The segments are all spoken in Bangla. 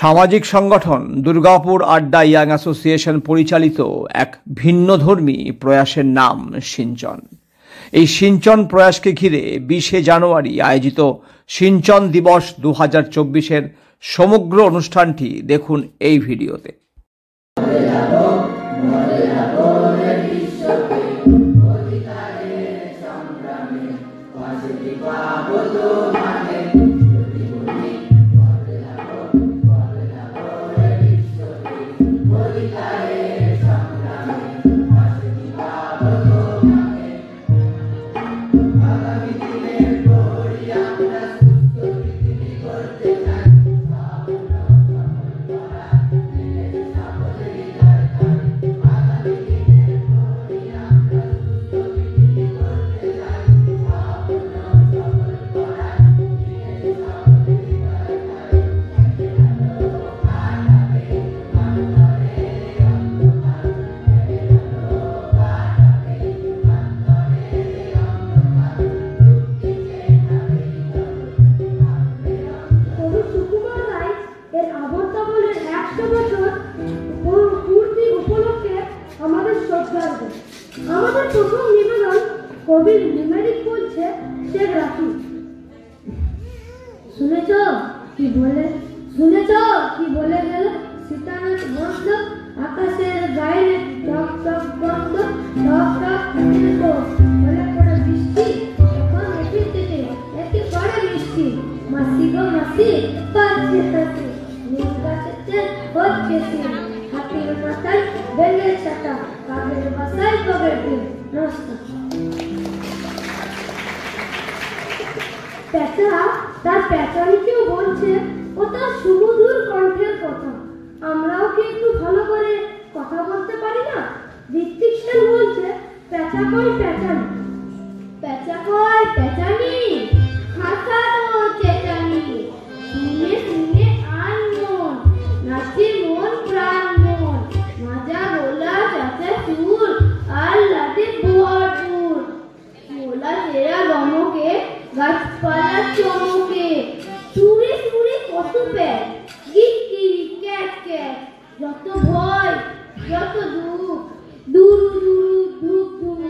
সামাজিক সংগঠন দুর্গাপুর আড্ডা ইয়াং অ্যাসোসিয়েশন পরিচালিত এক ভিন্নধর্মী প্রয়াসের নাম সিঞ্চন। এই সিঞ্চন প্রয়াসকে ঘিরে 20শে জানুয়ারি আয়োজিত সিঞ্চন দিবস 2024-এর সমগ্র অনুষ্ঠানটি দেখুন এই ভিডিওতে। আমাদের প্রথম নিবেদন কবির লিমেরিক বলছে শেখ রাফি। শুনেছ কি বলে গেল সীতানাথ বন্ধ আকাশের বাইরে টক টক বন্ধ টক টক বলে পড়ে বৃষ্টি এখন এটি থেকে একে পড়ে মিষ্টি মাসি গো মাসি পাচ্ছে তাতে নীল গাছেতে হচ্ছে সিন হাতির মাথায় বেলের ছাতা কাগের বাসায় কবের দিন নমস্কার। পেঁচা তার পেঁচানিকেও বলছে ও তার সুমধুর কণ্ঠের কথা। আমরাও কি একটু ভালো করে কথা বলতে পারি না? ঋত্বিক সেন বলছে পেঁচা কয় পেঁচানি, পেঁচা কয় পেঁচানি, খাতা তো চেঁচানি, শুনে শুনে আর মন নাচে মন প্রাণ মন, মাজা গোলা চাচা চুল আর লাটে ভরপুর, মোলা চেরা গমকে গাছপালা চমকে, সুরে সুরে কত প্যাট গিরগিরি ক্যাট ক্যাট, যত ভয় যত দুঃখ দুরু দুরু ধুক ধুক,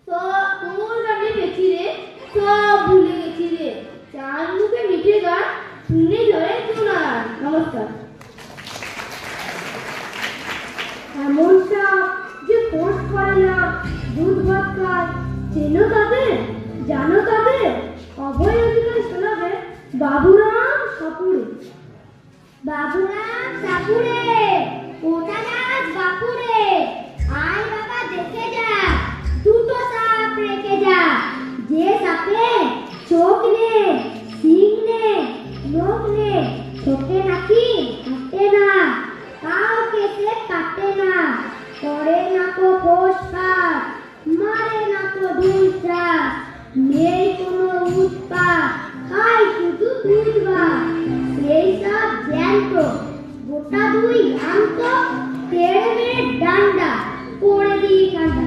সব তোর গানে বেঁচি রে সব ভুলে গেছি রে, চার মুখে মিঠে গান শুনে ধরে শোনার। নমস্কার। এমন সাপ যে পোস্ট করে না দুধ ভাত খায়, চেনো তাদের জানো তাদের? অভয় অধিকার শোনাবে বাবুরাম সাপুড়ে। বাবুরাম সাপুড়ে ওটা গাছ বাপুরে, আয় বাবা দেখে যা দুটো সাপ রেখে যা, যে সাপে চোখ নে শিং নে নখ নে, ছোটে নাকি হাঁটে না কাউকে সে কাটে না, করে না কো পোষপাত মারে না কো দুধ, নেই কোনো উৎপাত খায় শুধু দুধ ভাত, সেই সব জ্যান্ত গোটা দুই আন্ত তেড়ে মেরে ডান্ডা করে দিই কান্ডা।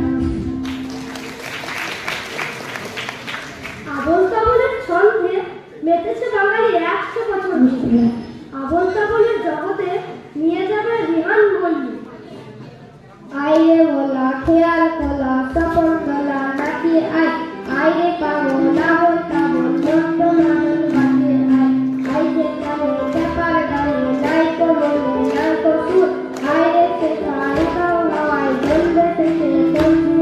আবল তাবলের ছন্দে মেতেছে বাঙালি 100 বছর। আবল তাবলের জগতে নিয়ে যাবে রিহান মল্লিক। আইরে বলা খেয়াল কলা তপন কলা নাচিয়ে আয়, আইরে পাবো না বলতা বল বন্ধ মানল বাজে আয়, আইরে কানে ব্যাপার গানে নাই কোনো নাই তো সুর, আইরে সে খাই খাও হাওয়ায় বন্ধে থেকে বন্ধু,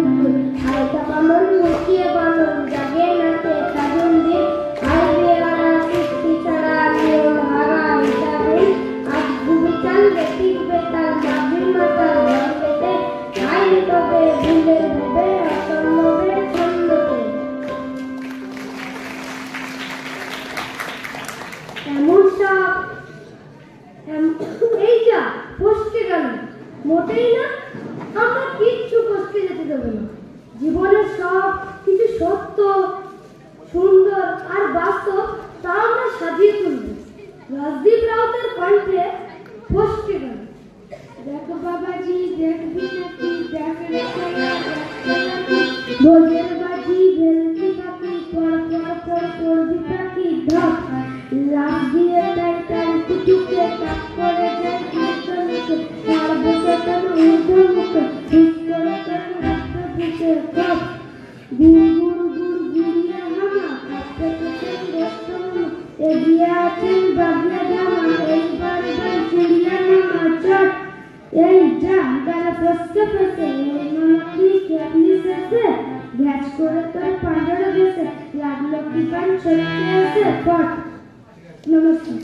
আয় চাপা মন মুখিয়ে বানন জাগে নাচে কাজুন দিন, আইরে আনা সৃষ্টি ছাড়া নিয়ম হারা হিসাবে, আজ ভূমি চালবে টিকবে তার মাঝে মাতার ঘর পেতে, আইরে তবে ভুলে ভুবে অসম্ভবের ছন্দতে। এমন সাপ এই যা ফসকে গেল, মোটেই না, আমরা কিচ্ছু ফসকে যেতে দেবো না। জীবনের সব কিছু সত্য সুন্দর আর বাস্তব তা আমরা সাজিয়ে তুলব। রাজদীপ রাউতের কণ্ঠে ফসকে গেল। দেখো বাবাজি দেখবি নাকি দেখ ভোজের বাজি ভেলকি পাখি পর পর পর পড়বি পাখি ধপ লাভ দিয়ে টাইটান কুটুকে কাপ ফসকে ফসে মামাকি কেটলি সেসে গ্যাস করে তোর পাঁজরে দেশে লাগলো কি পান ছটকে এসে পট। নমস্কার।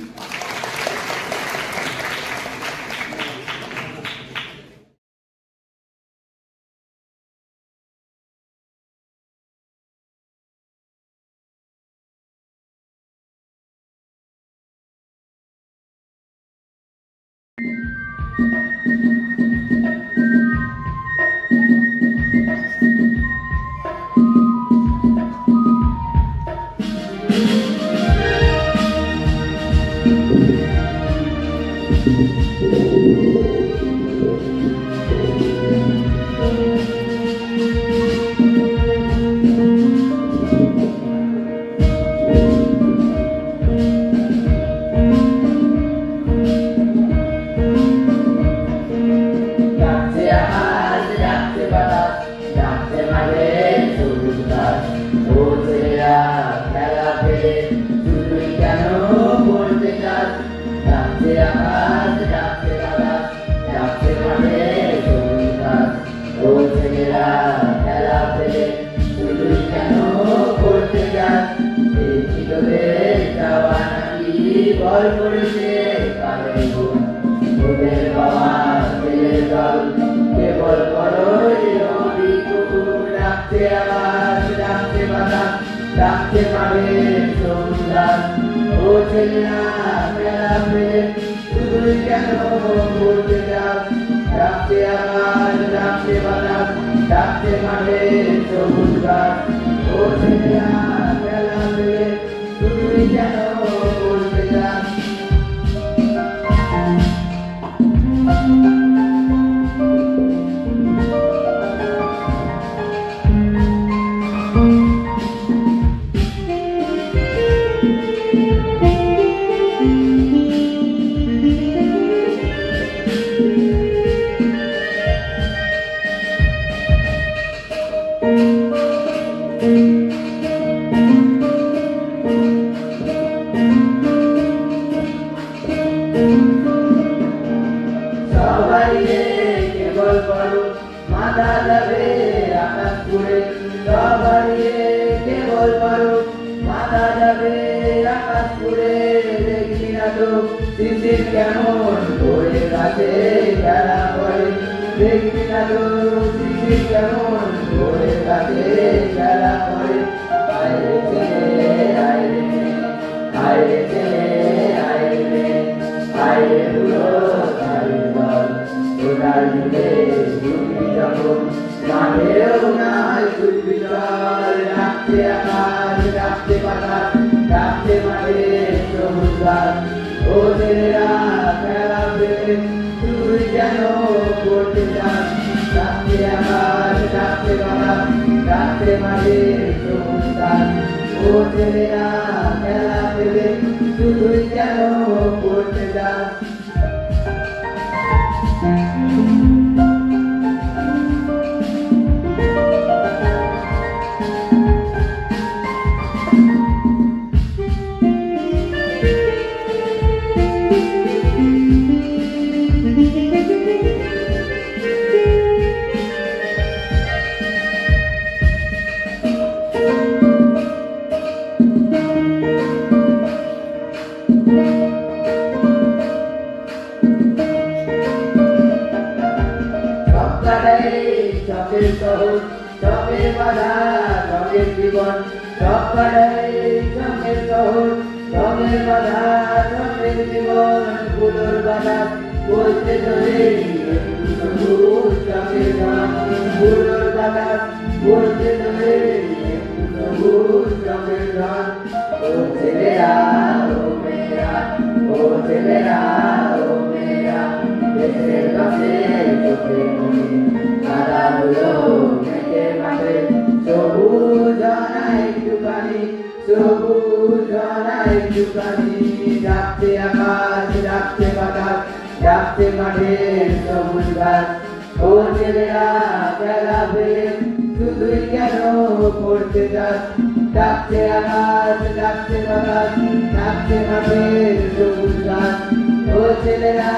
ছেলেরা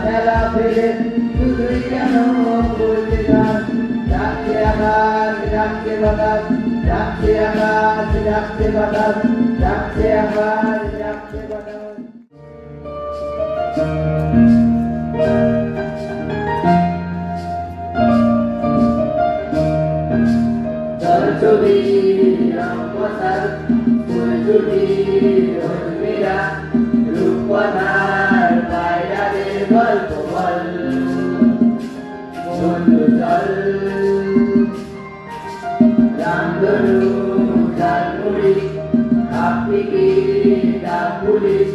মেলা ফেলে শুধুই কেন বলতে যান ডাকছে আকাশ ডাকছে বাতাস ডাকছে আকাশ ডাকছে বাতাস ডাকছে আকাশ ডাকছে বাতাস ছবি রঙমশাল ফুলঝুটি রশ্মিরা রূপকথার পায়রাদের গল্প বল বন্ধু চল রামধনু ঝালমুড়ি আফ্রিকি ডাক পুলিশ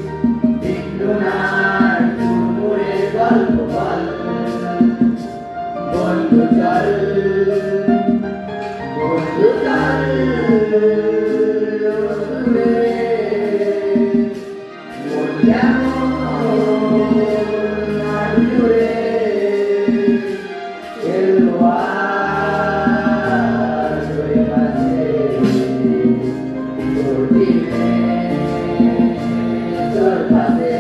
বিন্দুনার চুরমুড়ের গল্প বল বন্ধু চল বন্ধু চল মন যেমন জুড়ে খেলোয়াড় হয়ে আছে তোর টিমে তোর পাশে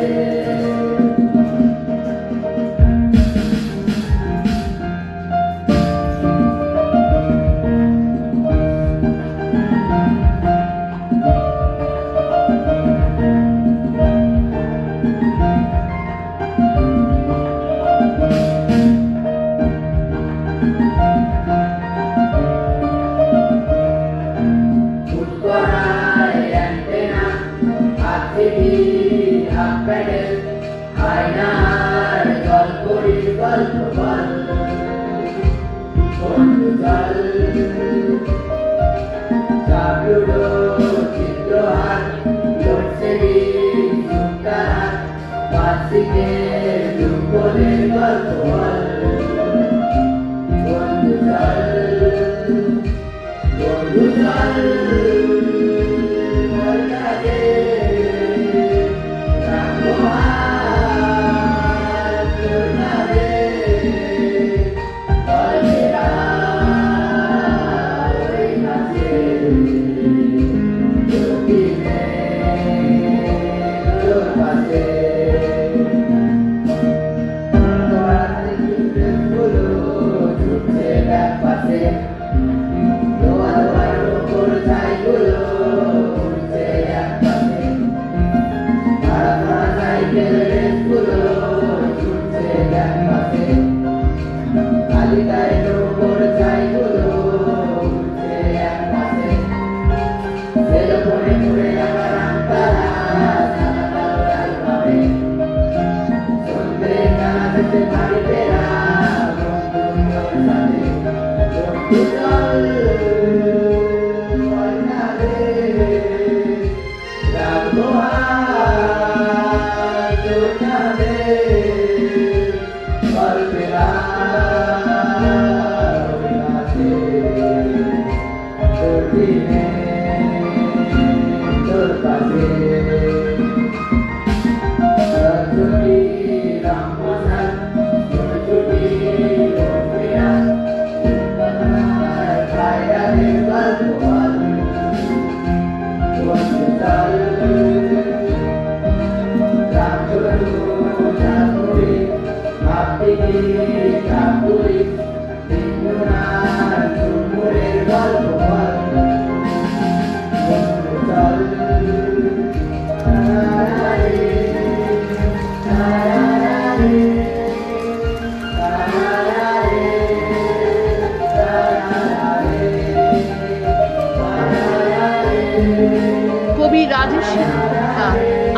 কবি রাজেশের কবিতা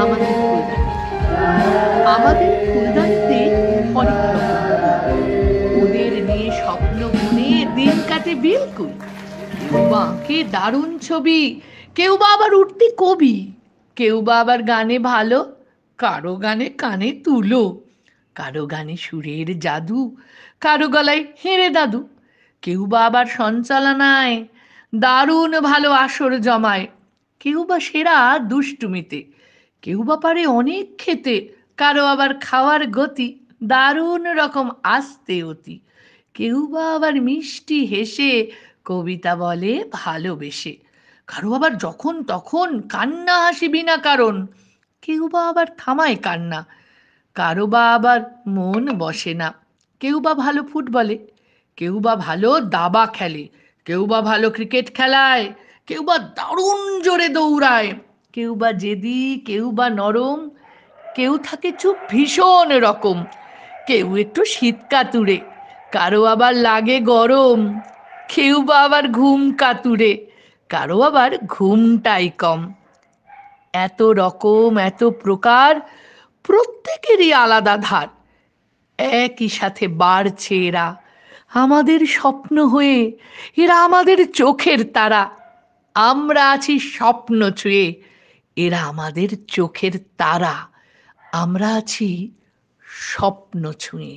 আমাদের ফুলদানি। আমাদের ফুলদানিতে অনেক রকম, ওদের নিয়ে স্বপ্ন বুনে দিন কাটে বিলকুল। কেউ বা আঁকে দারুণ ছবি, কেউ বা আবার উঠতি কবি, কেউ বা আবার গানে ভালো, কারো গানে কানে তুলো, কারো গানে সুরের জাদু, কারো গলায় হেঁড়ে দাদু, কেউ বা আবার সঞ্চালনায় দারুণ ভালো আসর জমায়, কেউ বা সেরা দুষ্টুমিতে, কেউ বা পারে অনেক খেতে, কারো আবার খাওয়ার গতি দারুণ রকম আস্তে অতি, কেউ বা আবার মিষ্টি হেসে কবিতা বলে ভালোবেসে, কারো আবার যখন তখন কান্না হাসি বিনা কারণ, কেউ বা আবার থামায় কান্না, কারো বা আবার মন বসে না। কেউ বা ভালো ফুটবলে, কেউ বা ভালো দাবা খেলে, কেউ বা ভালো ক্রিকেট খেলায়, কেউ বা দারুণ জোরে দৌড়ায়, কেউ বা জেদি, কেউ বা নরম, কেউ থাকে চুপ ভীষণ রকম, কেউ একটু শীত কাতুরে, কারো আবার লাগে গরম, কেউ বা আবার ঘুম কাতুরে, কারো আবার ঘুমটাই কম। এত রকম, এত প্রকার, প্রত্যেকেরই আলাদা ধার। একই সাথে বাড়ছে এরা আমাদের স্বপ্ন হয়ে, এরা আমাদের চোখের তারা। আমরা আছি স্বপ্ন ছুঁয়ে, এরা আমাদের চোখের তারা। আমরা আছি স্বপ্ন ছুঁয়ে।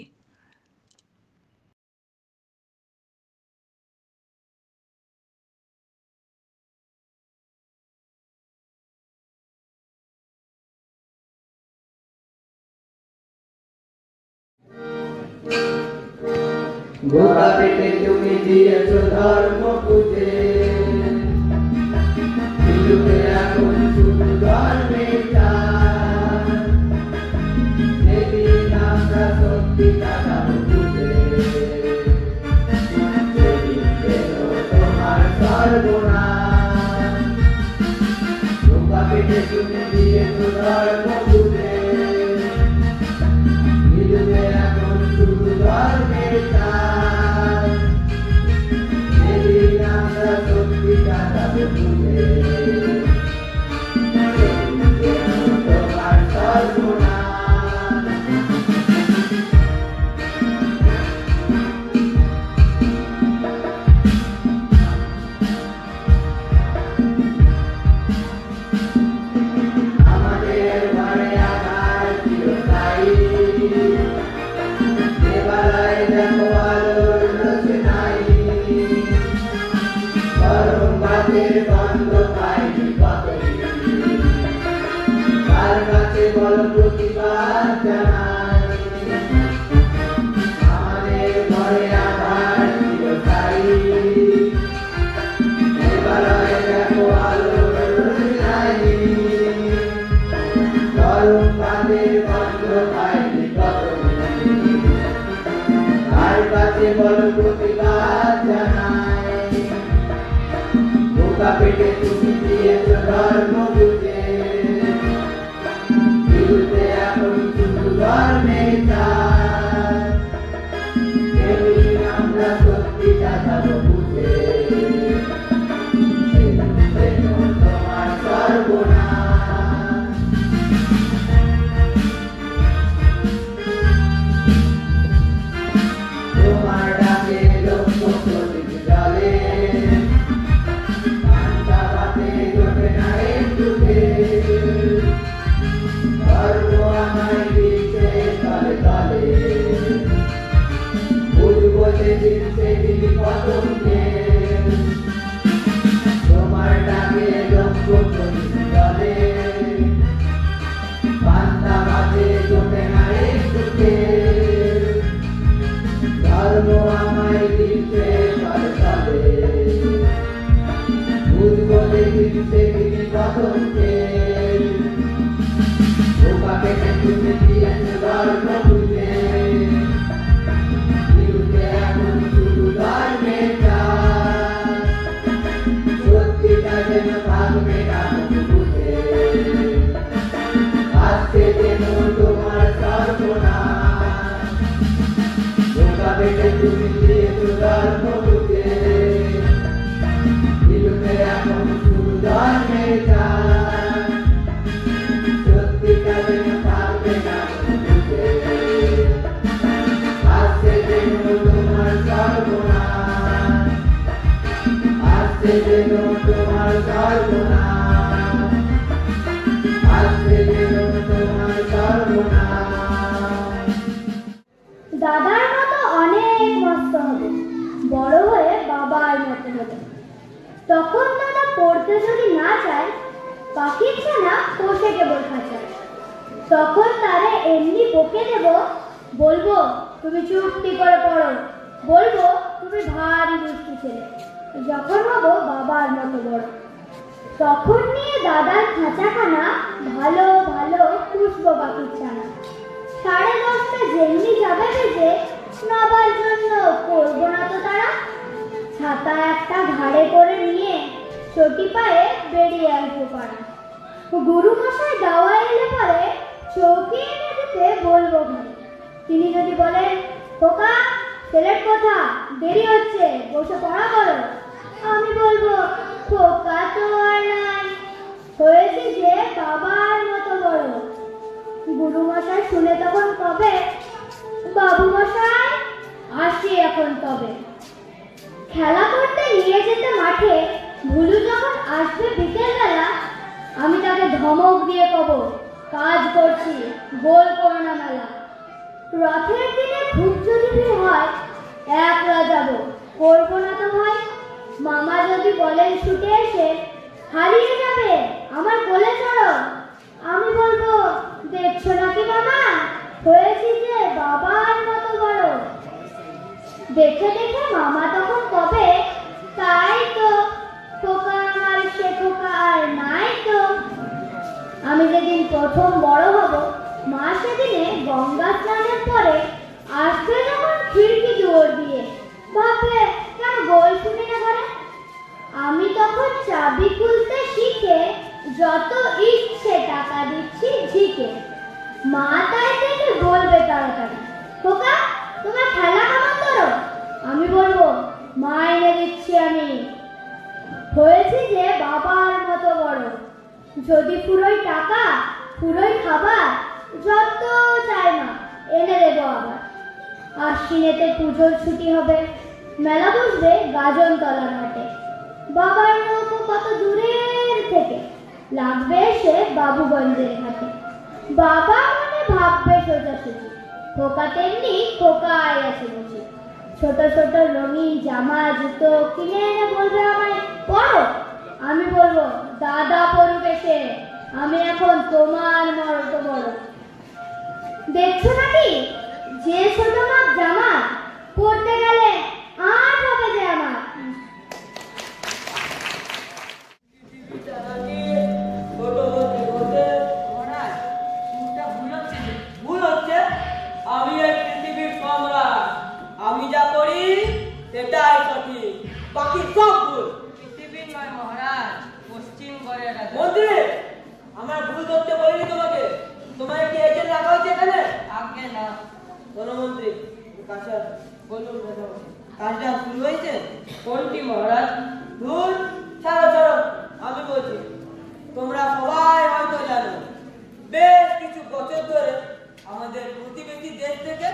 গোটা পেটে তুমি দিয়েছ ধর্ম খুঁজে, বিলুপ্তে এখন শুধু ধর্মের চাল। যেদিন আমরা সত্যি কাটাবো খুঁজে, সেদিন পেল তোমার সর্বনাশ। গোটা পেটে তুমি দিয়েছ ধর্ম খুঁজে, বিলুপ্তে এখন শুধু ধর্মের চাল। যেদিন আমরা সত্যি কাটাবো খুঁজে, সেদিন পেল তোমার সর্বনাশ। আমাদের ঘরে আধার চিরস্থায়ী, দেবালয়ে দেখো আলোর রোশনাই। গরম ভাতের গন্ধ পাইনি কতদিন, কার কাছে বলো প্রতিবাদ জানাই। আমাদের ঘরে আধার চিরস্থায়ী, দেবালয়ে দেখো আলোর রোশনাই। গরম ভাতের গন্ধ পাইনি কতদিন, কার কাছে বলো প্রতিবাদ জানাই। বোকা পেটে তুমি দিয়েছ ধর্ম বুঝে, বিলুপ্তে এখন শুধু ধর্মের চাল। যেদিন আমরা সত্যি কাটাবো বুঝে, সেদিন পেল তোমার সর্বনাশ। তোমার ডাকে লক্ষ প্রদীপ জ্বলে, পান্তা ভাতে জোটে না একটুতে। ধর্ম আমায় দিচ্ছে তলে তলে, বুঝবো যেদিন সেদিন কতকে। তোমার ডাকে লক্ষ প্রদীপ জ্বলে, পান্তা ভাতে জোটে না একটুতে। ধর্ম আমায় দিচ্ছে তলে তলে, বুঝবো যেদিন সেদিন কতকে। বোকা পেটে তুমি দিয়েছ ধর্ম বুঝে, বিলুপ্তে এখন শুধু ধর্মের চাল। সত্যিটা যেন থাকবে না বুঝে, আসছে যেন তোমার সর্বনাশ। বোকা পেটে তুমি দিয়েছ ধর্ম বুঝে, বিলুপ্তে এখন শুধু ধর্মের চাল। সত্যিটা যেন থাকবে না বুঝে, আসছে যেন তোমার সর্বনাশ। আসছে যেন তোমার সর্বনাশ। আসছে যেন তোমার সর্বনাশ। দাদার মতো অনেক মস্ত হবে, বড় হয়ে বাবার মতো হবে। তখন দাদা পড়তে যদি না চায়, পাখির ছানা পোষে কেবল খাঁচায়। তখন তারে এমনি বকে দেব, বলবো তুমি চুপটি করে পড়ো, বলবো তুমি ভারী দুষ্টু ছেলে। যখন হবো বাবার মতো বড়, তখন নিয়ে দাদার খাঁচাখানা ভালো ভালো পুষবো পাখির ছানা। 10:30 যেমনি যাবে বেজে, নবার জন্য করবো না তো তারা। ছাতা একটা ঘাড়ে করে নিয়ে চটি পায়ে বেরিয়ে আসবো পাড়া। গুরু মশাই দাওয়া এলে পরে চৌকি এনে দিতে বলবো ঘরে। তিনি যদি বলেন, খোকা ছেলের কথা দেরি হচ্ছে, বসে পড়া করো, আমি বলবো, খোকা তো আর নাই, হয়েছে যে বাবার মতো বড়। গুরু মশাই শুনে তখন কবে, বাবু মশাই আসি এখন তবে। খেলা করতে নিয়ে যেতে মাঠে ভুলু যখন আসবে বিকেল বেলা, আমি তাকে ধমক দিয়ে কব, কাজ করছি, গোল করো না মেলা। রথের দিনে খুব যদি ভিড় হয়, একলা যাব, করবো না তো ভয়। মামা যদি বলেন ছুটে এসে, হারিয়ে যাবে আমার কোলে চড়ো, আমি বলবো, দেখছো নাকি মামা, হয়েছি যে বাবার মতো বড়। দেখে দেখে মামা তখন কবে, তাই তো খোকা আমার, সে খোকা আর নাই তো। আমি যেদিন প্রথম বড় হব, মা সেদিনে গঙ্গা স্নানের পরে আসবে যখন খিড়কি দুয়ার দিয়ে, ভাববে কেন গোল শুনি না ঘরে। আমি তখন চাবি খুলতে শিখে যত ইচ্ছে টাকা দিচ্ছি ঝিকে। মা তাই থেকে বলবে তাড়াতাড়ি, খোকা তোমার খেলা কেমন করো, আমি বলবো, মা এনে দিচ্ছি আমি, হয়েছি যে বাবার মতো বড়। যদি পুরোই টাকা, পুরোই খাবার, যত চাই না এনে দেবো আবার। আশ্বিনেতে পুজোর ছুটি হবে, মেলা বসবে গাজনতলা ঘাটে। বাবার নৌকো কত দূরের থেকে লাগবে এসে বাবুগঞ্জের ঘাটে। বাবা মনে ভাববে সোজাসুজি, খোকা তেমনি খোকায় আছে বুঝি। ছোট ছোট রঙিন জামা জুতো কিনে এনে বলবে আমায়, পড়ো, আমি বলবো, দাদা পড়ুক এসে, আমি এখন তোমার মতো বড়। দেখছো নাকি যে ছোট মাপ জামা, পড়তে গেলে আর হবে যে আমার। আমি এই পৃথিবীর সম্রাট, আমি যা করি সেটাই সঠিক, বাকি সব ভুল। পৃথিবীর নয় মহারাজ, পশ্চিম গড়ের রাজা। মন্ত্রী, আমার ভুল ধরতে বলিনি তোমাকে, তোমার কি এজেন্ট রাখা হয়েছে এখানে? আগে না। কোনো মন্ত্রী কাছে বলুন, কাজটা শুরু হয়েছে? কোনটি মহারাজ? ভুল ছাড়ো ছাড়ো, আমি বলছি। তোমরা সবাই হয়তো জানো, বেশ কিছু বছর ধরে আমাদের প্রতিবেশী দেশ থেকে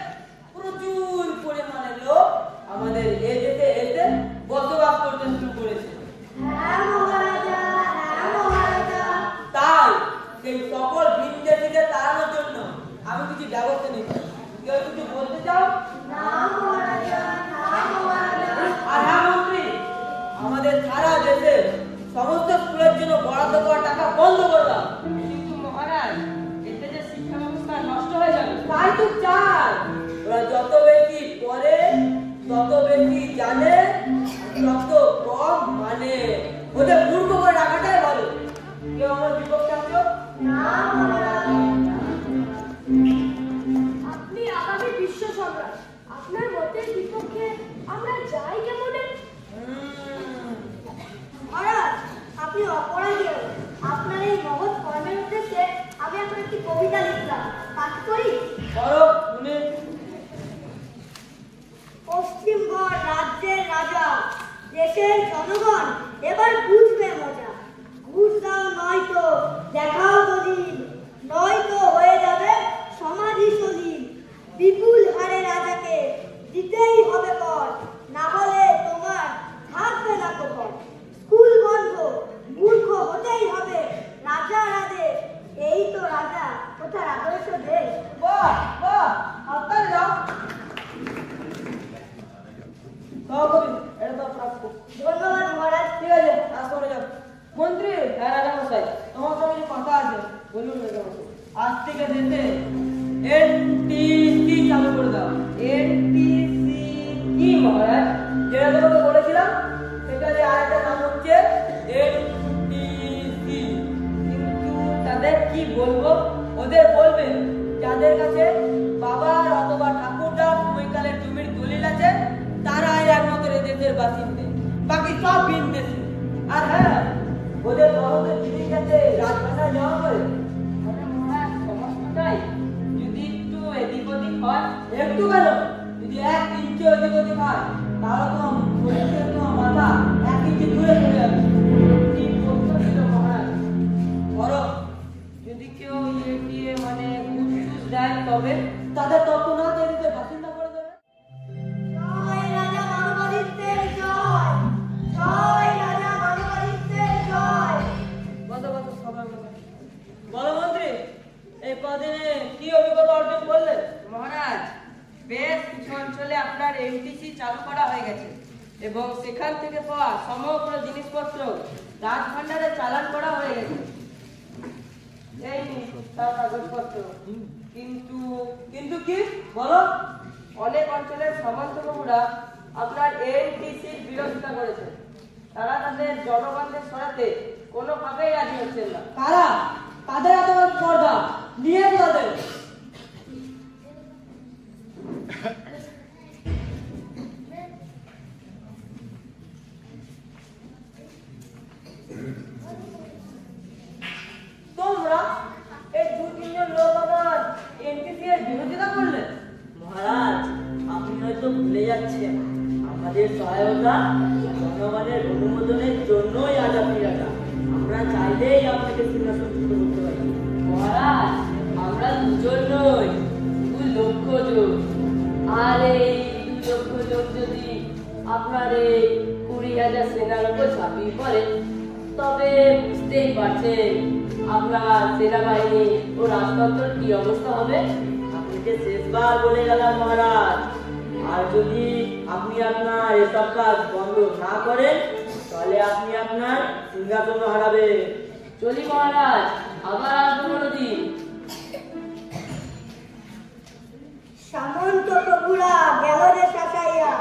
প্রচুর পরিমাণে লোক আমাদের এই দেশে এসে বসবাস করতে শুরু করেছে। তাই সেই সকল ভিনদেশীদের তাড়ানোর জন্য আমি কিছু ব্যবস্থা নিচ্ছি। কেউ কিছু বলতে চাও? আর হ্যাঁ মন্ত্রী, আমাদের সারা দেশে সমস্ত স্কুলের জন্য বরাদ্দ করা টাকা বন্ধ করলাম। কিন্তু মহারাজ, এতে যে শিক্ষা ব্যবস্থা নষ্ট হয়ে যাবে। তাই তো চাই, ওরা যত বেশি পড়ে, তত বেশি জানে, তত কম মানে। ওদের মূর্খ করে রাখাটাই ভালো। কেউ আমার বিপক্ষে আছো? আপনি আগামী বিশ্ব সম্রাট, আপনার মতের বিপক্ষে আমরা যাই কেমনে? মহারাজ, আপনি অপরাধী। আপনার এই মহৎ কর্মের উদ্দেশ্যে আমি এখন একটি কবিতা লিখলাম, পাঠ করি? করো শুনে। পশ্চিমবঙ্গ রাজ্যের রাজা, দেশের জনগণ এবার বুঝবে মজা। ঘুষ দাও নয়তো দেখাও দলিল, নয়তো হয়ে যাবে সমাধি সলিল। বিপুল হারে রাজাকে দিতেই হবে কর, না হলে তোমার থাকবে না কর। স্কুল বন্ধ, মূর্খ হতেই হবে, রাজার আদেশ, এই তো রাজা কোথার আদর্শ দেশ। বাহ বাহ, আপনার যাও। এটা তো প্রাপ্য। ধন্যবাদ মহারাজ। ঠিক আছে, আজ করে যাও। মন্ত্রী, হ্যাঁ রাজা মশাই, তোমার সঙ্গে যে কথা আছে বলুন রাজা মশাই। আজ থেকে দেশে এনটিসি চালু করে দাও। এনটিসি কি মহারাজ? যেটা তোমাকে বলেছিলাম, সেটা যে আরেকটা নাম হচ্ছে এনটিসি। কিন্তু তাদের কি বলবো? ওদের বলবেন যাদের কাছে আর হ্যাঁ, ওদের বড়দের দিদির কাছে রাজভাষা যাওয়া করে। মানে মহারাজ সমস্তটাই যদি একটু এদিক ওদিক হয়, একটু কেন, যদি 1 ইঞ্চি ওদিক ওদিক হয় তাহলে তো শরীরের তো মাথা 1 ইঞ্চি দূরে চলে যাবে। কি করতে ছিল মহারাজ? বড় যদি কেউ দিয়ে মানে ঘুষ টুস দেয় তবে তাদের তত্ত্ব না দিতে বাসিন্দা করে দেবে। জয় রাজা মানবাদিত্যের জয়, জয় রাজা মানবাদিত্যের জয়। বলো সবাই বলো মন্ত্রী, এই কদিনে কি অভিজ্ঞতা অর্জন করলেন? মহারাজ, বেশ কিছু অঞ্চলে আপনার এমটিসি চালু করা হয়ে গেছে এবং সেখান থেকে পাওয়া সমগ্র জিনিসপত্র রাজভাণ্ডারে চালান করা হয়ে গেছে। এই নিন তার কাগজপত্র। কিন্তু কি বলো? অনেক অঞ্চলের সামন্তবাবুরা আপনার এমটিসির বিরোধিতা করেছে। তারা তাদের জনগণদের সরাতে কোনোভাবেই রাজি হচ্ছেন না। কারা? তাদের এত বড় স্পর্ধা নিয়ে তাদের। তোমরা এই 2-3 জন লোক আমার এনটিসি এর বিরোধিতা করলে? মহারাজ, আপনি হয়তো ভুলে যাচ্ছেন আমাদের সহায়তা জনগণের অনুমোদনের জন্যই আজ আপনি রাজা। আমরা চাইলেই আপনাকে সিংহাসনচ্যুত করতে পারি। মহারাজ, আমরা দুজন নই, 2 লক্ষ জন। আর এই 2 লক্ষ জন যদি আপনার এই 20,000 সেনার উপর ঝাঁপিয়ে পড়ে, তবে বুঝতেই পারছেন আপনার সেনাবাহিনী ও রাজতন্ত্রের কি অবস্থা হবে। আপনি যে শেষবার বলে গেলাম মহারাজ, আর যদি আপনি আপনার এসব কাজ বন্ধ না করেন তাহলে আপনি আপনার সিংহাসন হারাবেন। চলি মহারাজ, আবার আসবো কোনোদিন। সামন্ত প্রভুরা গেল যে শাসাইয়া,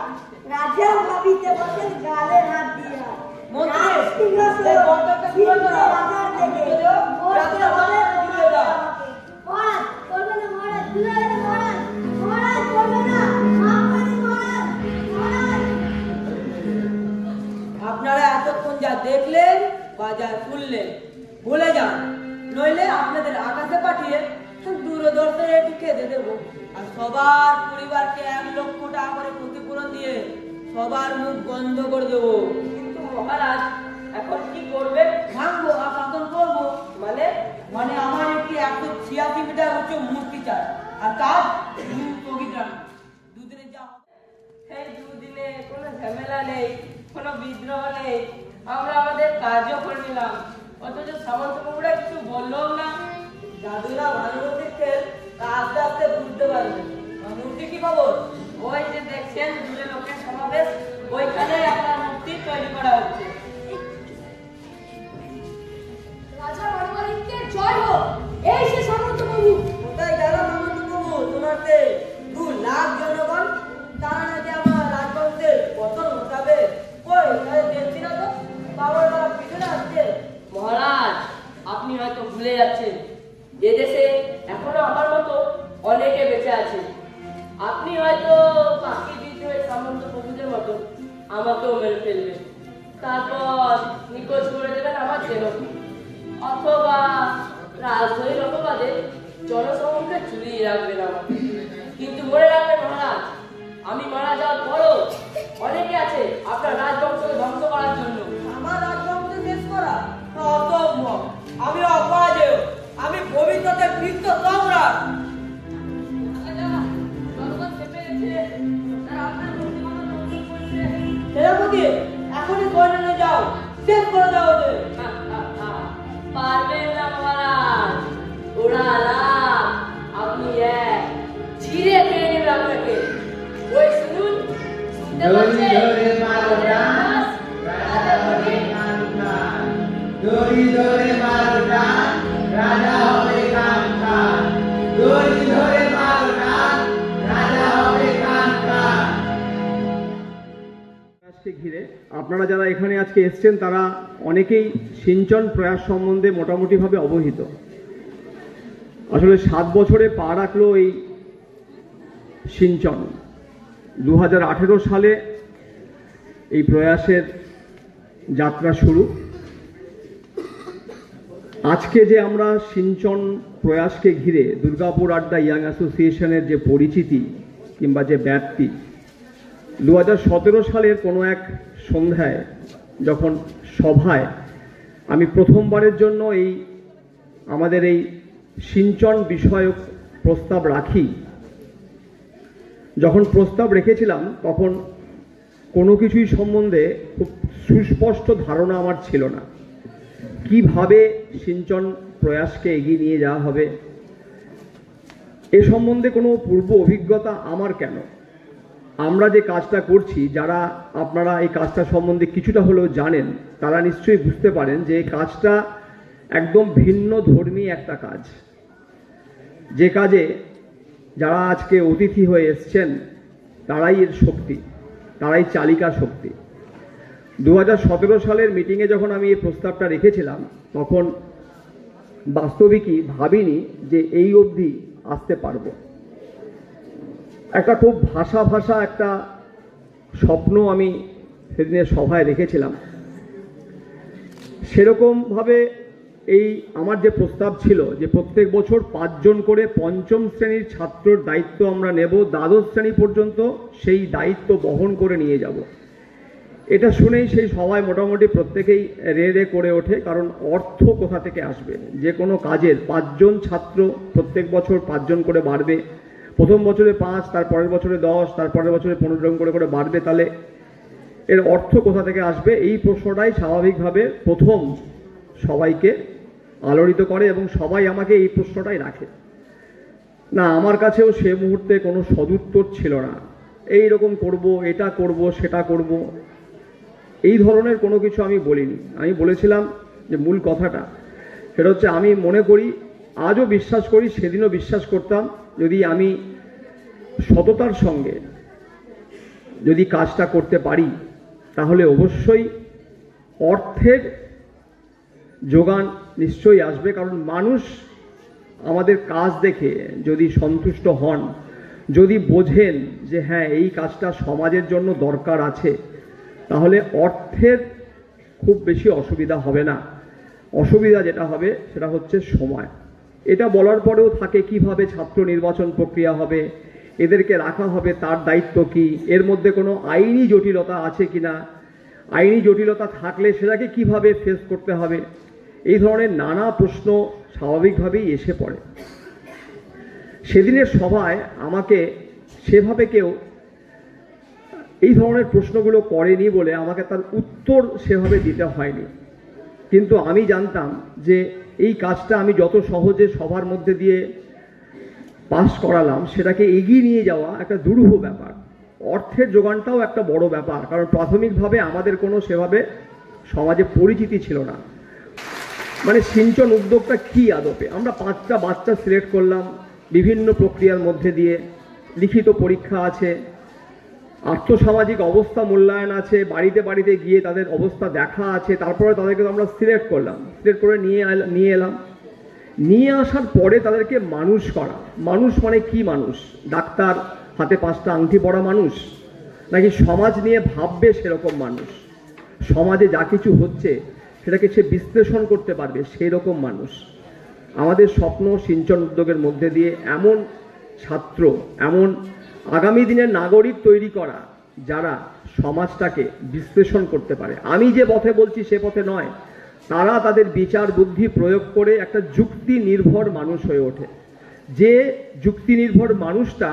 রাজা ভাবিতে বসেন গালে হাত দিয়া। মন্ত্রী, রাজ সিংহাসন এই বরদাকে তুলে দাও। রাজার থেকে তুলে দাও। বসতে রাজা হবে তুলে দাও। আমাকে। মহারাজ করবে না, মহারাজ তুলে দেন, মহারাজ, মহারাজ করবে না, মাফ করে দিন, মহারাজ, মহারাজ। আপনারা এতক্ষণ যা দেখলেন বা যা শুনলেন ভুলে যান, নইলে আপনাদের আকাশে পাঠিয়ে দূরদর্শনে একটু খেতে দেবো। আর সবার পরিবারকে 1 লক্ষ টাকা করে ক্ষতিপূরণ দিয়ে সবার মুখ বন্ধ করে দেবো। কিন্তু মহারাজ, এখন কি করবেন? ভাঙবো আর শাসন করবো। মানে মানে আমার একটি 186 মিটার উঁচু মূর্তি চাই, আর কাজ স্থগিত রাখবো। 2 দিনে যা হবে। এই 2 দিনে কোনো ঝামেলা নেই, কোনো বিদ্রোহ নেই, আমরা আমাদের কাজও করে নিলাম, অথচ সামন্তবাবুরা কিছু বললেও না। দাদুরা ভালোবাসে খেল, তা আস্তে আস্তে বুঝতে পারবে। আর মূর্তি কি খবর? ওই যে দেখছেন দূরে লোকের সমাবেশ, ওইখানে আপনার মূর্তি তৈরি করা হচ্ছে। রাজা মানবাদিত্যের জয় হোক। এই সে সামন্ত প্রভু। কোথায় গেল মামুদবাবু? তোমার 2 লাখ জনগণ, তারা নাকি আমার রাজবংশের পতন ঘটাবে। কই তাদের দেখছি না তো, বাবার তারা পিছনে আসছে। মহারাজ, আপনি হয়তো ভুলে যাচ্ছেন এদেশে এখনো আমার মতো অনেকে বেঁচে আছে। আপনি হয়তো বাকি বিদ্রোহের সামন্ত প্রভুদের মতো আমাকেও মেরে ফেলবেন, তারপর নিখোঁজ করে দেবেন আমার জেলকে, অথবা রাজনৈতিক অপবাদে জনসমক্ষে ঝুলিয়ে রাখবেন আমাকে। কিন্তু মনে রাখবেন মহারাজ, আমি মারা যাওয়ার পরও অনেকে আছে আপনার রাজবংশকে ধ্বংস করার জন্য। আমার রাজবংশ শেষ করা অসম্ভব। আমি অপরাজেয়, আমি ভবিষ্যতের বৃত্ত সম্রাট। সেনাপতি, এখনই সৈন্যে যাও, শেষ করে দাও ওদের। পারবেন না মহারাজ, ওরা রাত আপনি এক ছিঁড়ে খেয়ে নেবে আপনাকে। ওই শুনুন, শুনতে পাচ্ছেন? দড়ি ধরে মারো টান, রাজা হবে কান কান। দড়ি ধরে মারো টান, রাজা হবে কান কান। প্রয়াসকে ঘিরে আপনারা যারা এখানে আজকে এসছেন তারা অনেকেই সিঞ্চন প্রয়াস সম্বন্ধে মোটামুটিভাবে অবহিত। আসলে 7 বছরে পা রাখলো এই সিঞ্চন। 2018 সালে এই প্রয়াসের যাত্রা শুরু। আজকে যে আমরা সিঞ্চন প্রয়াসকে ঘিরে দুর্গাপুর আড্ডা ইয়াং অ্যাসোসিয়েশনের যে পরিচিতি কিংবা যে ব্যাপ্তি, 2017 সালের কোনো এক সন্ধ্যায় যখন সভায় আমি প্রথমবারের জন্য আমাদের এই সিঞ্চন বিষয়ক প্রস্তাব রাখি, যখন প্রস্তাব রেখেছিলাম তখন কোনো কিছুই সম্বন্ধে খুব সুস্পষ্ট ধারণা আমার ছিল না। কিভাবে সিঞ্চন প্রয়াসকে এগিয়ে নিয়ে যাওয়া হবে এ সম্বন্ধে কোনো পূর্ব অভিজ্ঞতা আমার কেন। আমরা যে কাজটা করছি, যারা আপনারা এই কাজটা সম্বন্ধে কিছুটা হলেও জানেন, তারা নিশ্চয়ই বুঝতে পারেন যে এই কাজটা একদম ভিন্ন ধর্মী একটা কাজ, যে কাজে যারা আজকে অতিথি হয়ে এসছেন তারাই এর শক্তি, তারাই চালিকা শক্তি। 2017 সালের মিটিংয়ে যখন আমি এই প্রস্তাবটা রেখেছিলাম তখন বাস্তবিকই ভাবিনি যে এই অবধি আসতে পারবো। একটা খুব ভাষা একটা স্বপ্ন আমি সেদিনের সভায় রেখেছিলাম। সেরকমভাবে আমার যে প্রস্তাব ছিল যে প্রত্যেক বছর 5 জন করে পঞ্চম শ্রেণীর ছাত্রর দায়িত্ব আমরা নেব, দ্বাদশ শ্রেণী পর্যন্ত সেই দায়িত্ব বহন করে নিয়ে যাব। এটা শুনেই সেই সবাই মোটামুটি প্রত্যেকেই রে করে ওঠে, কারণ অর্থ কোথা থেকে আসবে? যে কোনো কাজের 5 জন ছাত্র প্রত্যেক বছর 5 জন করে বাড়বে, প্রথম বছরে 5, তারপরের বছরে 10, তারপরের বছরে 15 জন করে বাড়বে, তাহলে এর অর্থ কোথা থেকে আসবে? এই প্রশ্নটাই স্বাভাবিকভাবে প্রথম সবাইকে আলোড়িত করে এবং সবাই আমাকে এই প্রশ্নটাই রাখে। না, আমার কাছেও সে মুহূর্তে কোনো সদুত্তর ছিল না। এই রকম করব, এটা করব, সেটা করব, এই ধরনের কোনো কিছু আমি বলিনি। আমি বলেছিলাম যে মূল কথাটা সেটা হচ্ছে, আমি মনে করি, আজও বিশ্বাস করি, সেদিনও বিশ্বাস করতাম, যদি আমি সততার সঙ্গে যদি কাজটা করতে পারি তাহলে অবশ্যই অর্থের যোগান নিশ্চয়ই আসবে। কারণ মানুষ আমাদের কাজ দেখে যদি সন্তুষ্ট হন, যদি বোঝেন যে হ্যাঁ এই কাজটা সমাজের জন্য দরকার আছে, তাহলে অর্থের খুব বেশি অসুবিধা হবে না। অসুবিধা যেটা হবে সেটা হচ্ছে সময়। এটা বলার পরেও থাকে কিভাবে ছাত্র নির্বাচন প্রক্রিয়া হবে, এদেরকে রাখা হবে, তার দায়িত্ব কি, এর মধ্যে কোনো আইনি জটিলতা আছে কিনা, আইনি জটিলতা থাকলে সেটাকে কিভাবে ফেস করতে হবে, এই ধরনের নানা প্রশ্ন স্বাভাবিকভাবেই এসে পড়ে। সেদিনের সভায় আমাকে সেভাবে কেউ এই ধরনের প্রশ্নগুলো করেনি বলে আমাকে তার উত্তর সেভাবে দিতে হয়নি। কিন্তু আমি জানতাম যে এই কাজটা আমি যত সহজে সবার মধ্যে দিয়ে পাস করালাম, সেটাকে এগিয়ে নিয়ে যাওয়া একটা দুরূহ ব্যাপার। অর্থের যোগানটাও একটা বড় ব্যাপার, কারণ প্রাথমিকভাবে আমাদের কোনো সেভাবে সমাজে পরিচিতি ছিল না। মানে সিঞ্চন উদ্যোগটা কি আদপে? আমরা 5টা বাচ্চা সিলেক্ট করলাম বিভিন্ন প্রক্রিয়ার মধ্যে দিয়ে, লিখিত পরীক্ষা আছে, আর্থসামাজিক অবস্থা মূল্যায়ন আছে, বাড়িতে বাড়িতে গিয়ে তাদের অবস্থা দেখা আছে, তারপরে তাদেরকে আমরা সিলেক্ট করলাম, সিলেক্ট করে নিয়ে এলাম। নিয়ে আসার পরে তাদেরকে মানুষ করা। মানুষ মানে কি মানুষ? ডাক্তার, হাতে 5টা আংটি পরা মানুষ, নাকি সমাজ নিয়ে ভাববে সেরকম মানুষ, সমাজে যা কিছু হচ্ছে সেটাকে সে বিশ্লেষণ করতে পারবে সেই রকম মানুষ? আমাদের স্বপ্ন সিঞ্চন উদ্যোগের মধ্যে দিয়ে এমন ছাত্র, এমন আগামী দিনের নাগরিক তৈরি করা যারা সমাজটাকে বিশ্লেষণ করতে পারে। আমি যে পথে বলছি সে পথে নয়, তারা তাদের বিচার বুদ্ধি প্রয়োগ করে একটা যুক্তি নির্ভর মানুষ হয়ে ওঠে, যে যুক্তি নির্ভর মানুষটা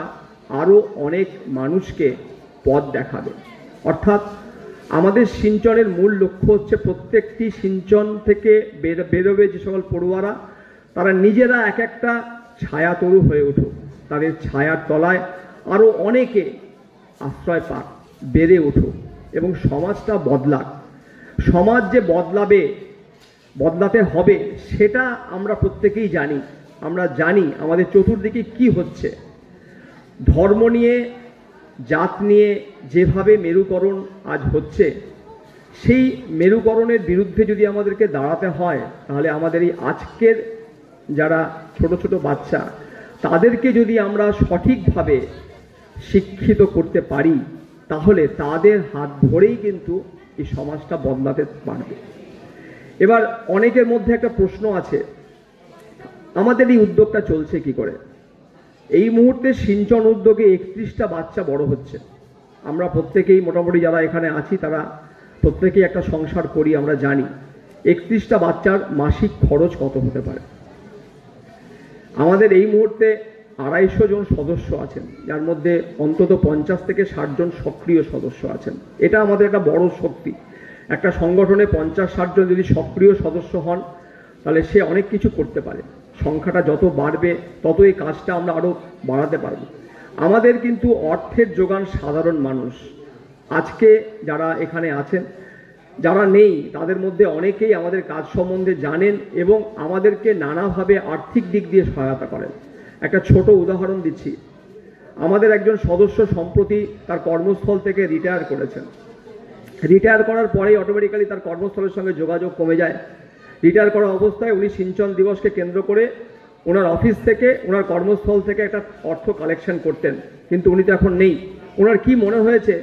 আরও অনেক মানুষকে পথ দেখাবে। অর্থাৎ আমাদের সিঞ্চনের মূল লক্ষ্য হচ্ছে প্রত্যেকটি সিঞ্চন থেকে বেরোবে যে সকল পড়ুয়ারা, তারা নিজেরা এক একটা ছায়াতরু হয়ে উঠুক, তাদের ছায়ার তলায় আরও অনেকে আশ্রয় পাক, বেড়ে উঠুক এবং সমাজটা বদলাক। সমাজ যে বদলাতে হবে সেটা আমরা প্রত্যেকেই জানি। আমরা জানি আমাদের চতুর্দিকে কি হচ্ছে। ধর্ম নিয়ে, জাত নিয়ে যেভাবে মেরুকরণ আজ হচ্ছে, সেই মেরুকরণের বিরুদ্ধে যদি আমাদেরকে দাঁড়াতে হয়, তাহলে আমাদের এই আজকের যারা ছোট ছোট বাচ্চা, তাদেরকে যদি আমরা সঠিকভাবে শিক্ষিত করতে পারি, তাহলে তাদের হাত ধরেই কিন্তু এই সমাজটা বদলাতে পারবে। এবার অনেকের মধ্যে একটা প্রশ্ন আছে, আমাদের এই উদ্যোগটা চলছে কি করে? এই মুহূর্তে সিঞ্চন উদ্যোগে 31টা বাচ্চা বড় হচ্ছে। আমরা প্রত্যেকেই মোটামুটি যারা এখানে আছি তারা প্রত্যেকেই একটা সংসার করি, আমরা জানি 31টা বাচ্চার মাসিক খরচ কত হতে পারে। আমাদের এই মুহূর্তে 250 জন সদস্য আছেন, যার মধ্যে অন্তত 50 থেকে 60 জন সক্রিয় সদস্য আছেন। এটা আমাদের একটা বড় শক্তি। একটা সংগঠনে 50-60 জন যদি সক্রিয় সদস্য হন তাহলে সে অনেক কিছু করতে পারে। সংখ্যাটা যত বাড়বে তত এই কাজটা আমরা আরও বাড়াতে পারব। আমাদের কিন্তু অর্থের যোগান সাধারণ মানুষ। আজকে যারা এখানে আছেন, যারা নেই, তাদের মধ্যে অনেকেই আমাদের কাজ সম্বন্ধে জানেন এবং আমাদেরকে নানাভাবে আর্থিক দিক দিয়ে সহায়তা করেন। একটা ছোট উদাহরণ দিচ্ছি, আমাদের একজন সদস্য সম্প্রতি তার কর্মস্থল থেকে রিটায়ার করেছেন। রিটায়ার করার পরেই অটোমেটিক্যালি তার কর্মস্থলের সঙ্গে যোগাযোগ কমে যায়। রিটায়ার করা অবস্থায় উনি সিঞ্চন দিবসকে কেন্দ্র করে ওনার অফিস থেকে, ওনার কর্মস্থল থেকে একটা অর্থ কালেকশন করতেন, কিন্তু উনি তো এখন নেই। ওনার কি মনে হয়েছে,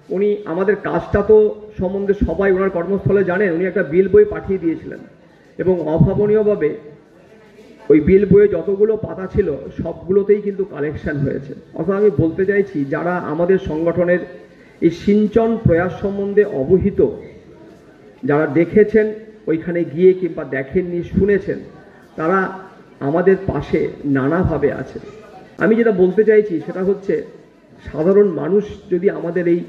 উনি আমাদের কাজটা তো সম্বন্ধে সবাই ওনার কর্মস্থলে জানেন, উনি একটা বিল বই পাঠিয়ে দিয়েছিলেন এবং অভাবনীয়ভাবে ওই বিল বইয়ে যতগুলো পাতা ছিল সবগুলোতেই কিন্তু কালেকশন হয়েছে। অর্থাৎ আমি বলতে চাইছি, যারা আমাদের সংগঠনের এই সিঞ্চন প্রয়াস সম্বন্ধে অবহিত, যারা দেখেছেন ওইখানে গিয়ে কিংবা দেখেননি, শুনেছেন, তারা আমাদের পাশে নানাভাবে আছে। আমি যেটা বলতে চাইছি সেটা হচ্ছে, সাধারণ মানুষ যদি আমাদের এই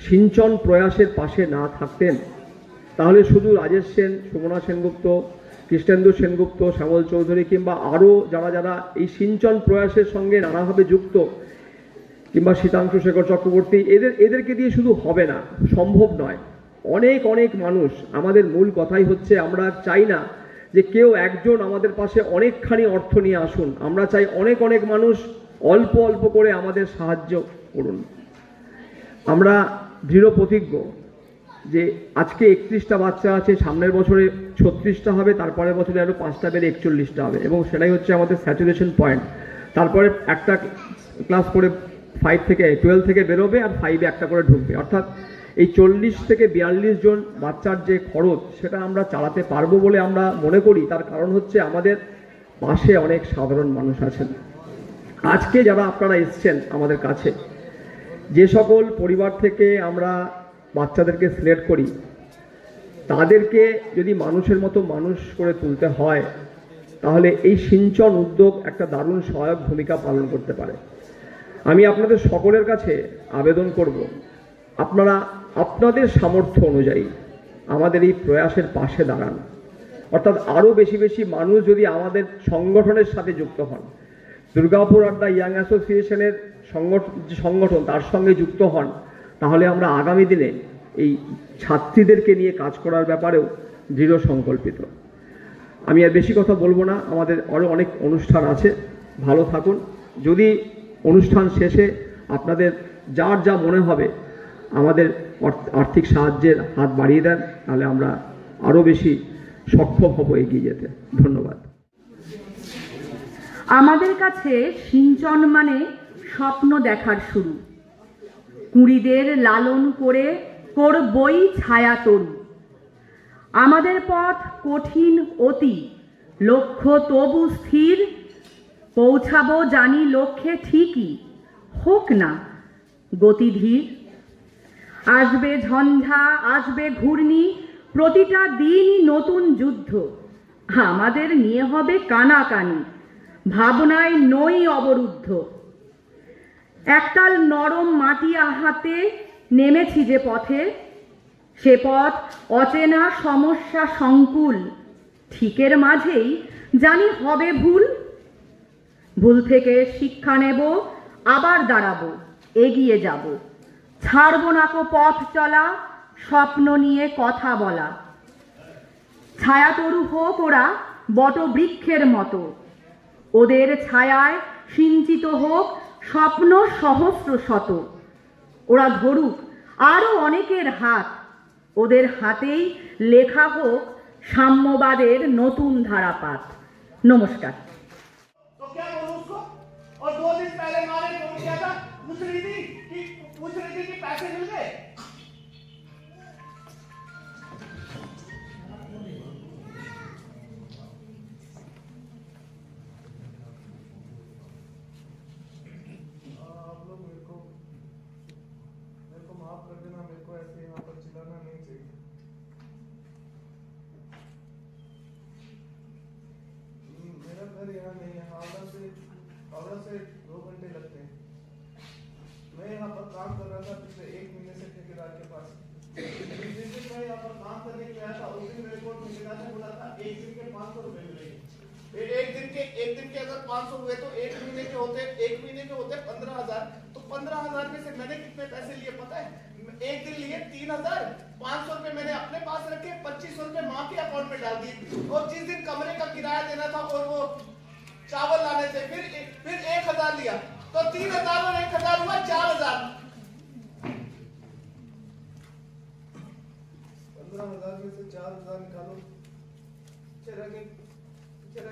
সিঞ্চন প্রয়াসের পাশে না থাকতেন তাহলে শুধু রাজেশ সেন, সুমনা সেনগুপ্ত, কৃষ্ণেন্দু সেনগুপ্ত, শ্যামল চৌধুরী কিংবা আরও যারা যারা এই সিঞ্চন প্রয়াসের সঙ্গে নানাভাবে যুক্ত, কিংবা শীতাংশু শেখর চক্রবর্তী, এদেরকে দিয়ে শুধু হবে না, সম্ভব নয়। অনেক অনেক মানুষ। আমাদের মূল কথাই হচ্ছে, আমরা চাই না যে কেউ একজন আমাদের পাশে অনেকখানি অর্থ নিয়ে আসুন, আমরা চাই অনেক অনেক মানুষ অল্প অল্প করে আমাদের সাহায্য করুন। আমরা দৃঢ় প্রতিজ্ঞ যে আজকে 31টা বাচ্চা আছে, সামনের বছরে 36টা হবে, তারপরের বছরে আরও 5টা বেড়ে 41টা হবে, এবং সেটাই হচ্ছে আমাদের স্যাচুরেশন পয়েন্ট। তারপরে একটা ক্লাস করে 5 থেকে 12 থেকে বেরোবে আর 5-এ একটা করে ঢুকবে। অর্থাৎ এই 40 থেকে 42 জন বাচ্চার যে খরচ, সেটা আমরা চালাতে পারবো বলে আমরা মনে করি। তার কারণ হচ্ছে আমাদের পাশে অনেক সাধারণ মানুষ আছেন। আজকে যারা আপনারা এসছেন আমাদের কাছে, যে সকল পরিবার থেকে আমরা বাচ্চাদেরকে সিলেক্ট করি, তাদেরকে যদি মানুষের মতো মানুষ করে তুলতে হয় তাহলে এই সিঞ্চন উদ্যোগ একটা দারুণ সহায়ক ভূমিকা পালন করতে পারে। আমি আপনাদের সকলের কাছে আবেদন করব, আপনারা আপনাদের সামর্থ্য অনুযায়ী আমাদের এই প্রয়াসের পাশে দাঁড়ান। অর্থাৎ আরও বেশি বেশি মানুষ যদি আমাদের সংগঠনের সাথে যুক্ত হন, দুর্গাপুর আড্ডা ইয়াং অ্যাসোসিয়েশনের সংগঠন তার সঙ্গে যুক্ত হন, তাহলে আমরা আগামী দিনে এই ছাত্রীদেরকে নিয়ে কাজ করার ব্যাপারেও দৃঢ় সংকল্পিত। আমি আর বেশি কথা বলবো না, আমাদের আরও অনেক অনুষ্ঠান আছে। ভালো থাকুন। যদি অনুষ্ঠান শেষে আপনাদের যার যা মনে হবে আমাদের আর্থিক সাহায্যের হাত বাড়িয়ে দেন, তাহলে আমরা আরও বেশি সক্ষম হব এগিয়ে যেতে। ধন্যবাদ। আমাদের কাছে সিঞ্চন মানে স্বপ্ন দেখার শুরু। কুঁড়িদের লালন করে করবই ছায়া তরু। আমাদের পথ কঠিন অতি, লক্ষ্য তবু স্থির। পৌঁছাবো জানি লক্ষ্যে ঠিকই, হোক না গতি ধীর। আসবে ঝঞ্ঝা, আসবে ঘূর্ণি, প্রতিটা দিনই নতুন যুদ্ধ। আমাদের নিয়ে হবে কানাকানি, ভাবনায় নই অবরুদ্ধ। একটাল নরম মাটি হাতে নেমেছি যে পথে, সে পথ অচেনা সমস্যা সংকুল। ঠিকের মাঝেই জানি হবে ভুল। ভুল থেকে শিক্ষা নেব, আবার দাঁড়াবো, এগিয়ে যাব। ছাড়বো না কো পথ চলা, স্বপ্ন নিয়ে কথা বলা। ছায়াতরু হোক ওরা বটবৃক্ষের মতো, ওদের ছায়ায় সিঞ্চিত হোক স্বপ্ন সহস্র শত। ওরা ধরুক আরো অনেকের হাত, ওদের হাতেই লেখা হোক সাম্যবাদের নতুন ধারাপাত। নমস্কার। तो क्या बोलूं उसको? और 2 दिन पहले मारे फोन किया था, पूछ रही थी कि पैसे मिल गए। 14 से 2 घंटे लगते हैं। मैं यहाँ पर काम कर रहा था पिछले 1 महीने से ठेकेदार के पास। जिस दिन मैं यहाँ पर काम करने के लिए आया था उस दिन मेरे को ठेकेदार ने बोला था 1 दिन के 500 रुपए मिलेंगे। एक दिन के अगर 500 हुए तो 1 महीने के होते 15,000। तो 15,000 में से मैंने कितने पैसे लिए पता है? एक दिन लिए 3,000, 500 रुपए मैंने अपने पास रखे, 2500 रुपए माँ के अकाउंट में डाल दिए। और जिस दिन कमरे का किराया देना था और वो चावल लाने थे फिर 1,000 लिया, तो 3,000 और 1,000 हुआ 4,000। 15,000 में से 4,000 निकालो, चला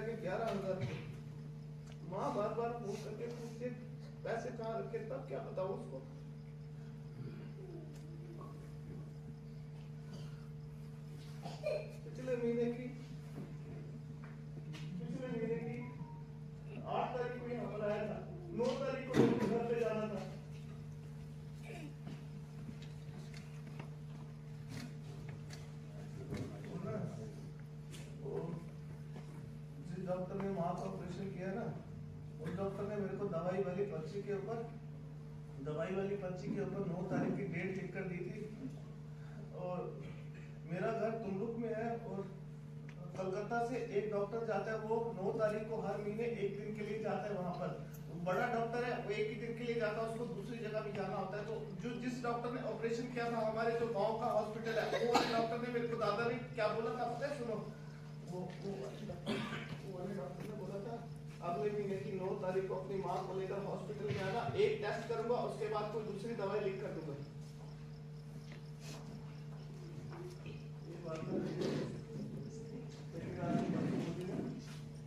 के 11,000। माँ बार बार फोन करके पूछते पैसे कहाँ रखे, तब क्या बताऊं उसको। पिछले महीने की 8 तारीख को यहाँ पर आया था, 9 तारीख को मेरे घर पे जाना था। जिस डॉक्टर ने माँ का ऑपरेशन किया ना, उस डॉक्टर ने मेरे को दवाई वाली पर्ची के ऊपर 9 तारीख की डेट लिख कर दी थी। और मेरा घर तुमलुक में है और कलकत्ता से एक डॉक्टर जाता है, वो 9 तारीख को हर महीने 1 दिन के लिए जाता है वहां पर। बड़ा डॉक्टर है, वो 1 ही दिन के लिए जाता है, उसको दूसरी जगह भी जाना होता है। तो जिस डॉक्टर ने ऑपरेशन किया था हमारे जो गांव का हॉस्पिटल है, वो डॉक्टर ने मेरे को दादा ने क्या बोला था पता है? सुनो, वो डॉक्टर ने बोला था अगले महीने की 9 तारीख को अपनी माँ को लेकर हॉस्पिटल में आना, एक टेस्ट करूंगा, उसके बाद कोई दूसरी दवाई लिख कर दूंगा।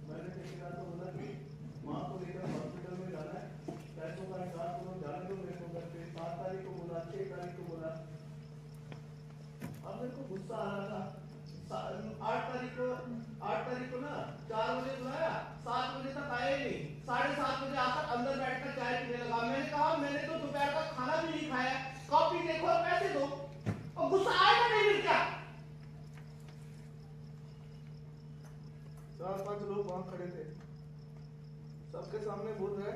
मैंने ठेकेदार को बोला कि माँ को लेकर हॉस्पिटल में जाना है, पैसों का निकाल करो, जाने दो मेरे को घर पे। 7 तारीख को बोला, 6 तारीख को बोला। अब मेरे को गुस्सा आ रहा था। 8 तारीख को ना 4 बजे बुलाया, 7 बजे तक आए ही नहीं। 7:30 बजे आकर अंदर बैठकर चाय पीने लगा। मैंने कहा मैंने तो दोपहर का खाना भी नहीं खाया, कॉपी देखो और पैसे दो। और गुस्सा आएगा नहीं मिल क्या? 4-5 लोग वहां खड़े थे, सबके सामने बोल रहे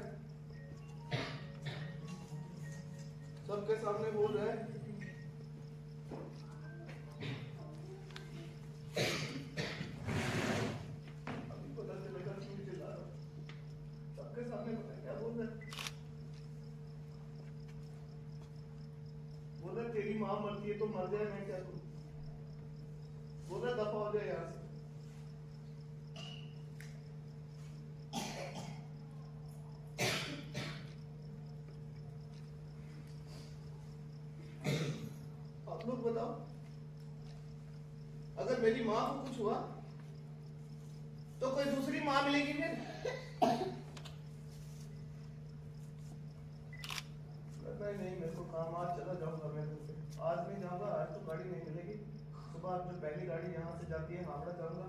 अभी पता चलेगा क्यों चिल्ला रहा हूं। सबके सामने पता क्या बोल रहे? बोल रहे तेरी माँ मरती है तो मर जाए, मैं क्या करूं? बोल रहे दफा हो जाए यहाँ से। आप लोग बताओ, अगर मेरी माँ को कुछ हुआ तो कोई दूसरी माँ मिलेगी फिर? नहीं, मेरे को काम, आज चला जाऊंगा मैं घर से। आज नहीं जाऊंगा, आज तो गाड़ी नहीं मिलेगी। सुबह जो पहली गाड़ी यहाँ से जाती है हावड़ा जाऊंगा।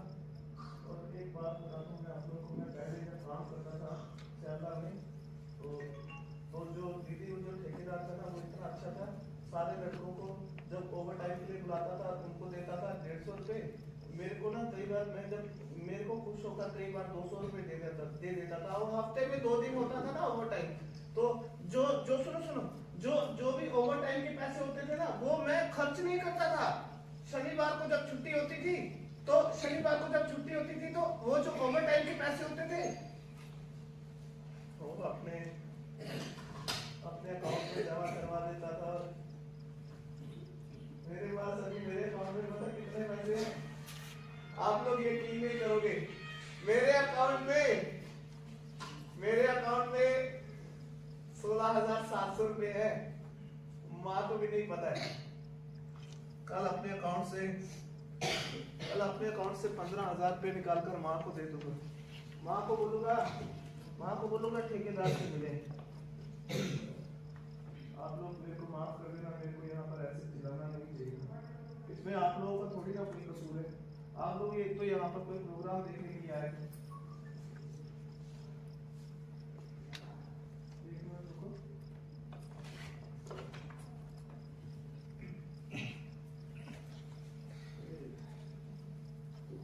और एक बात बता दूं मैं आप लोगों को, मैं पहले जब काम करता था सियाला में, तो जो दीदी जो ठेकेदार था ना, वो इतना अच्छा था। सारे लड़कों को जब ओवर टाइम के लिए बुलाता था उनको देता था 150 रुपए। मेरे को ना कई बार मैं जब मेरे को खुश होकर कई बार 200 रुपए दे देता था। और हफ्ते में 2 दिन होता था ना ओवर टाइम, तो जो सुनो जो भी ओवर टाइम के पैसे होते थे ना, वो मैं खर्च नहीं करता था। शनिवार को जब छुट्टी होती थी तो वो जो ओवर टाइम के पैसे होते थे वो अपने अकाउंट में जमा करवा देता था। मेरे पास अभी मेरे अकाउंट में पता कितने पैसे हैं? आप लोग यकीन नहीं करोगे, मेरे अकाउंट में 16,700 रुपए है। माँ को भी नहीं पता है। कल अपने अकाउंट से 15,000 रुपए निकाल कर माँ को दे दूंगा। माँ को बोलूंगा ठेकेदार से मिले। आप लोग मेरे को माफ कर देना, मेरे को यहाँ पर ऐसे चिल्लाना नहीं चाहिए। इसमें आप लोगों का थोड़ी ना कोई कसूर है। आप लोग एक तो यहाँ पर कोई प्रोग्राम देखने के लिए आए थे।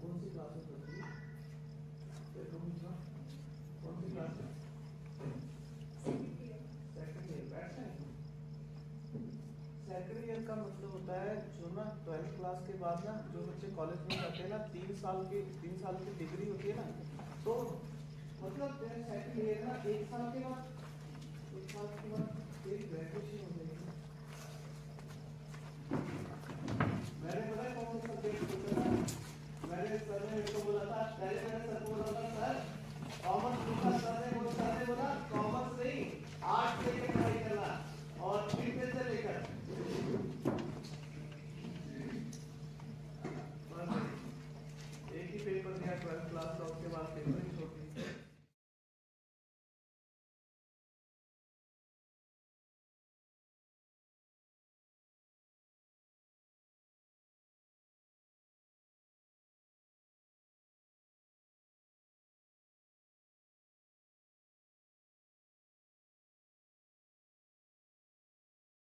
कौन सी क्लास में पढ़ती है? कौन सी क्लास है? का मतलब होता है जो ना 12th क्लास के बाद ना जो बच्चे कॉलेज में जाते हैं ना 3 साल की डिग्री होती है ना, तो मतलब सेकंड ईयर ना 1 साल के बाद एक ग्रेजुएशन हो जाएगी। मैंने पता है कौन सा सब्जेक्ट सोचा था, मैंने सर ने मेरे को बोला था, पहले मैंने सर को बोला था सर कॉमर्स पूछा, सर ने बोला कॉमर्स नहीं आर्ट्स लेकर पढ़ाई करना, और फिर से लेकर एक ही पेपर दिया 12th क्लास का, उसके बाद पेपर ही छोड़ दिया।